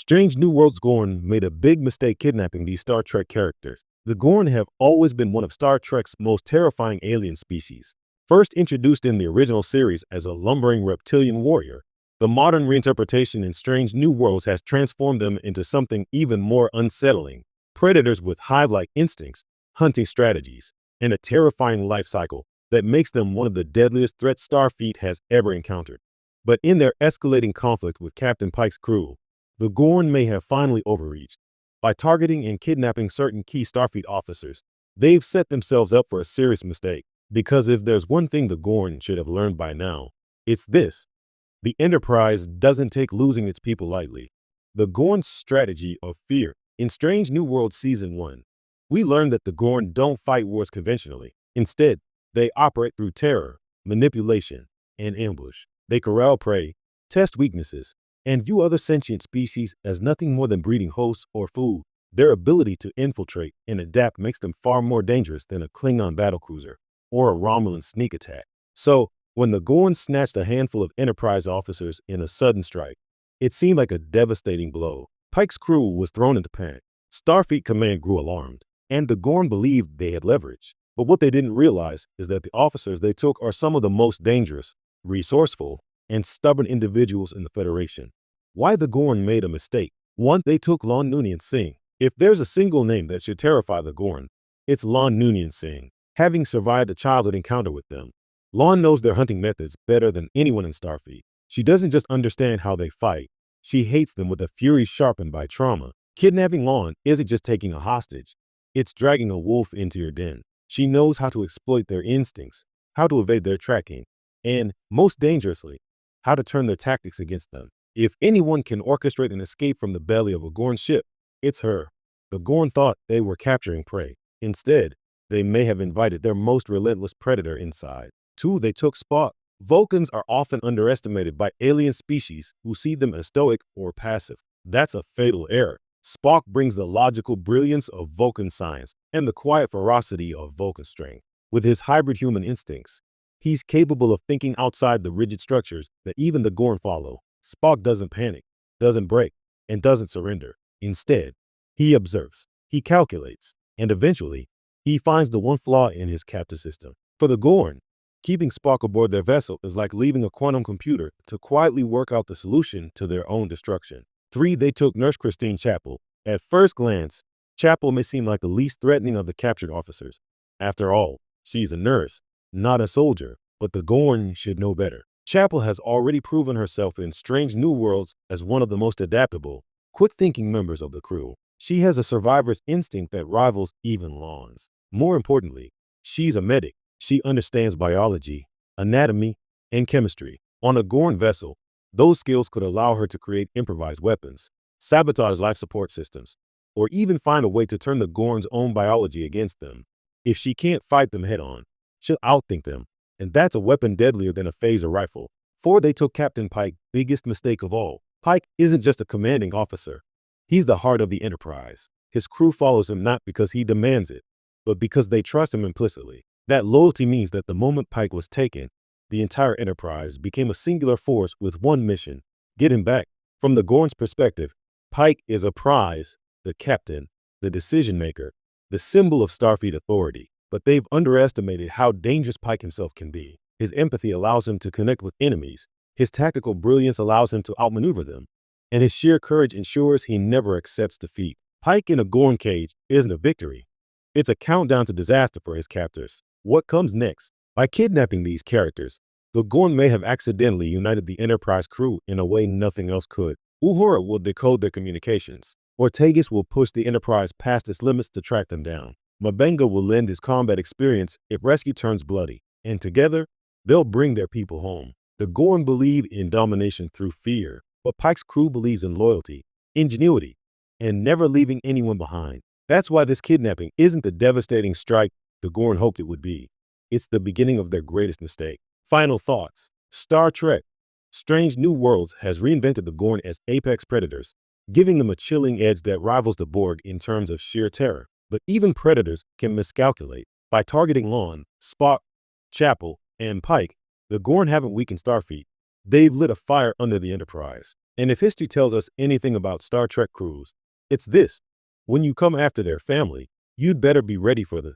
Strange New Worlds Gorn made a big mistake kidnapping these Star Trek characters. The Gorn have always been one of Star Trek's most terrifying alien species. First introduced in the original series as a lumbering reptilian warrior, the modern reinterpretation in Strange New Worlds has transformed them into something even more unsettling. Predators with hive-like instincts, hunting strategies, and a terrifying life cycle that makes them one of the deadliest threats Starfleet has ever encountered. But in their escalating conflict with Captain Pike's crew, the Gorn may have finally overreached. By targeting and kidnapping certain key Starfleet officers, they've set themselves up for a serious mistake. Because if there's one thing the Gorn should have learned by now, it's this. The Enterprise doesn't take losing its people lightly. The Gorn's strategy of fear. In Strange New Worlds Season 1, we learned that the Gorn don't fight wars conventionally. Instead, they operate through terror, manipulation, and ambush. They corral prey, test weaknesses, and view other sentient species as nothing more than breeding hosts or food. Their ability to infiltrate and adapt makes them far more dangerous than a Klingon battlecruiser or a Romulan sneak attack. So, when the Gorn snatched a handful of Enterprise officers in a sudden strike, it seemed like a devastating blow. Pike's crew was thrown into panic. Starfleet Command grew alarmed, and the Gorn believed they had leverage. But what they didn't realize is that the officers they took are some of the most dangerous, resourceful, and stubborn individuals in the Federation. Why the Gorn made a mistake? One, they took Lon Noonien Singh. If there's a single name that should terrify the Gorn, it's Lon Noonien Singh. Having survived a childhood encounter with them, Lon knows their hunting methods better than anyone in Starfleet. She doesn't just understand how they fight, she hates them with a fury sharpened by trauma. Kidnapping Lon isn't just taking a hostage, it's dragging a wolf into your den. She knows how to exploit their instincts, how to evade their tracking, and, most dangerously, how to turn their tactics against them. If anyone can orchestrate an escape from the belly of a Gorn ship, it's her. The Gorn thought they were capturing prey. Instead, they may have invited their most relentless predator inside. 2, they took Spock. Vulcans are often underestimated by alien species who see them as stoic or passive. That's a fatal error. Spock brings the logical brilliance of Vulcan science and the quiet ferocity of Vulcan strength. With his hybrid human instincts, he's capable of thinking outside the rigid structures that even the Gorn follow. Spock doesn't panic, doesn't break, and doesn't surrender. Instead, he observes, he calculates, and eventually, he finds the one flaw in his captive system. For the Gorn, keeping Spock aboard their vessel is like leaving a quantum computer to quietly work out the solution to their own destruction. 3, they took Nurse Christine Chapel. At first glance, Chapel may seem like the least threatening of the captured officers. After all, she's a nurse, not a soldier, but the Gorn should know better. Chapel has already proven herself in Strange New Worlds as one of the most adaptable, quick-thinking members of the crew. She has a survivor's instinct that rivals even Lon's. More importantly, she's a medic. She understands biology, anatomy, and chemistry. On a Gorn vessel, those skills could allow her to create improvised weapons, sabotage life support systems, or even find a way to turn the Gorn's own biology against them. If she can't fight them head-on, she'll outthink them, and that's a weapon deadlier than a phaser rifle. 4, they took Captain Pike. Biggest mistake of all. Pike isn't just a commanding officer. He's the heart of the Enterprise. His crew follows him not because he demands it, but because they trust him implicitly. That loyalty means that the moment Pike was taken, the entire Enterprise became a singular force with one mission: get him back. From the Gorn's perspective, Pike is a prize, the captain, the decision-maker, the symbol of Starfleet authority. But they've underestimated how dangerous Pike himself can be. His empathy allows him to connect with enemies, his tactical brilliance allows him to outmaneuver them, and his sheer courage ensures he never accepts defeat. Pike in a Gorn cage isn't a victory. It's a countdown to disaster for his captors. What comes next? By kidnapping these characters, the Gorn may have accidentally united the Enterprise crew in a way nothing else could. Uhura will decode their communications. Ortegas will push the Enterprise past its limits to track them down. M'Benga will lend his combat experience if rescue turns bloody. And together, they'll bring their people home. The Gorn believe in domination through fear, but Pike's crew believes in loyalty, ingenuity, and never leaving anyone behind. That's why this kidnapping isn't the devastating strike the Gorn hoped it would be. It's the beginning of their greatest mistake. Final thoughts. Star Trek: Strange New Worlds has reinvented the Gorn as apex predators, giving them a chilling edge that rivals the Borg in terms of sheer terror. But even predators can miscalculate. By targeting Lon, Spock, Chapel, and Pike, the Gorn haven't weakened Starfleet. They've lit a fire under the Enterprise. And if history tells us anything about Star Trek crews, it's this. When you come after their family, you'd better be ready for the